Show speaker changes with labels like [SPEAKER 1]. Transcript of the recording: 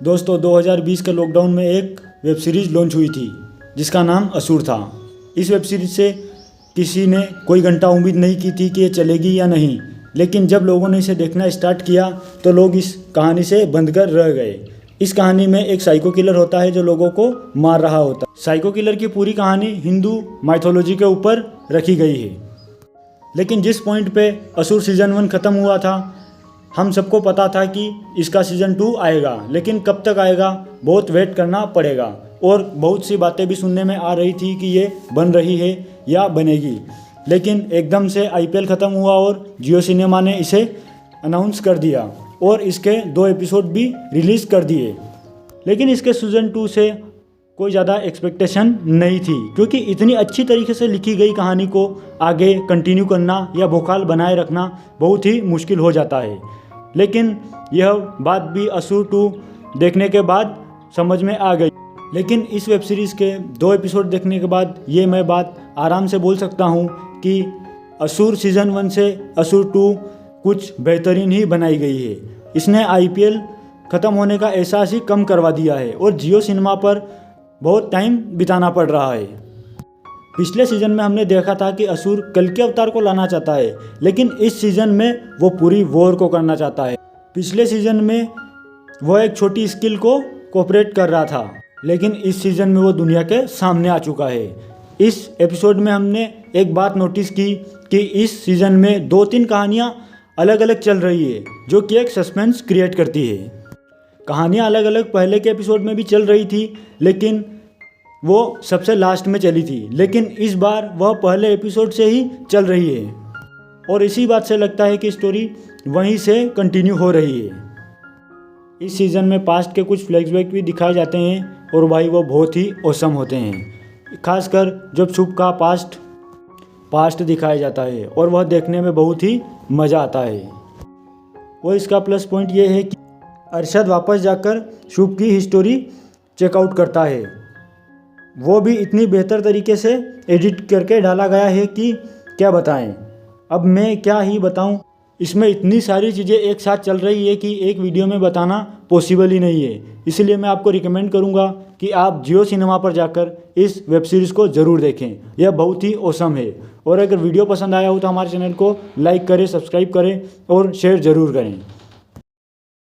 [SPEAKER 1] दोस्तों 2020 के लॉकडाउन में एक वेब सीरीज़ लॉन्च हुई थी जिसका नाम असुर था। इस वेब सीरीज़ से किसी ने कोई घंटा उम्मीद नहीं की थी कि ये चलेगी या नहीं, लेकिन जब लोगों ने इसे देखना स्टार्ट किया तो लोग इस कहानी से बंध कर रह गए। इस कहानी में एक साइको किलर होता है जो लोगों को मार रहा होता है। साइको किलर की पूरी कहानी हिंदू माइथोलॉजी के ऊपर रखी गई है। लेकिन जिस पॉइंट पे असुर सीज़न 1 ख़त्म हुआ था, हम सबको पता था कि इसका सीज़न 2 आएगा, लेकिन कब तक आएगा बहुत वेट करना पड़ेगा। और बहुत सी बातें भी सुनने में आ रही थी कि ये बन रही है या बनेगी, लेकिन एकदम से IPL ख़त्म हुआ और जियो सिनेमा ने इसे अनाउंस कर दिया और इसके 2 एपिसोड भी रिलीज़ कर दिए। लेकिन इसके सीज़न 2 से कोई ज़्यादा एक्सपेक्टेशन नहीं थी, क्योंकि इतनी अच्छी तरीके से लिखी गई कहानी को आगे कंटिन्यू करना या भोकाल बनाए रखना बहुत ही मुश्किल हो जाता है। लेकिन यह बात भी असुर 2 देखने के बाद समझ में आ गई। लेकिन इस वेब सीरीज़ के 2 एपिसोड देखने के बाद ये मैं बात आराम से बोल सकता हूँ कि असुर सीज़न 1 से असुर 2 कुछ बेहतरीन ही बनाई गई है। इसने IPL ख़त्म होने का एहसास ही कम करवा दिया है और जियो सिनेमा पर बहुत टाइम बिताना पड़ रहा है। पिछले सीज़न में हमने देखा था कि असुर कल के अवतार को लाना चाहता है, लेकिन इस सीज़न में वो पूरी वॉर को करना चाहता है। पिछले सीज़न में वो एक छोटी स्किल को कोऑपरेट कर रहा था, लेकिन इस सीज़न में वो दुनिया के सामने आ चुका है। इस एपिसोड में हमने एक बात नोटिस की कि इस सीज़न में 2-3 कहानियाँ अलग अलग चल रही है, जो कि एक सस्पेंस क्रिएट करती है। कहानियाँ अलग अलग पहले के एपिसोड में भी चल रही थी, लेकिन वो सबसे लास्ट में चली थी। लेकिन इस बार वह पहले एपिसोड से ही चल रही है और इसी बात से लगता है कि स्टोरी वहीं से कंटिन्यू हो रही है। इस सीज़न में पास्ट के कुछ फ्लैशबैक भी दिखाए जाते हैं और भाई वो बहुत ही औसम होते हैं, खासकर जब शुभ का पास्ट दिखाया जाता है और वह देखने में बहुत ही मज़ा आता है। और इसका प्लस पॉइंट ये है कि अरशद वापस जाकर शुभ की हिस्टोरी चेकआउट करता है। वो भी इतनी बेहतर तरीके से एडिट करके डाला गया है कि क्या बताएं। अब मैं क्या ही बताऊं, इसमें इतनी सारी चीज़ें एक साथ चल रही है कि एक वीडियो में बताना पॉसिबल ही नहीं है। इसलिए मैं आपको रिकमेंड करूंगा कि आप जियो सिनेमा पर जाकर इस वेब सीरीज़ को ज़रूर देखें। यह बहुत ही औसम है। और अगर वीडियो पसंद आया हो तो हमारे चैनल को लाइक करें, सब्सक्राइब करें और शेयर ज़रूर करें।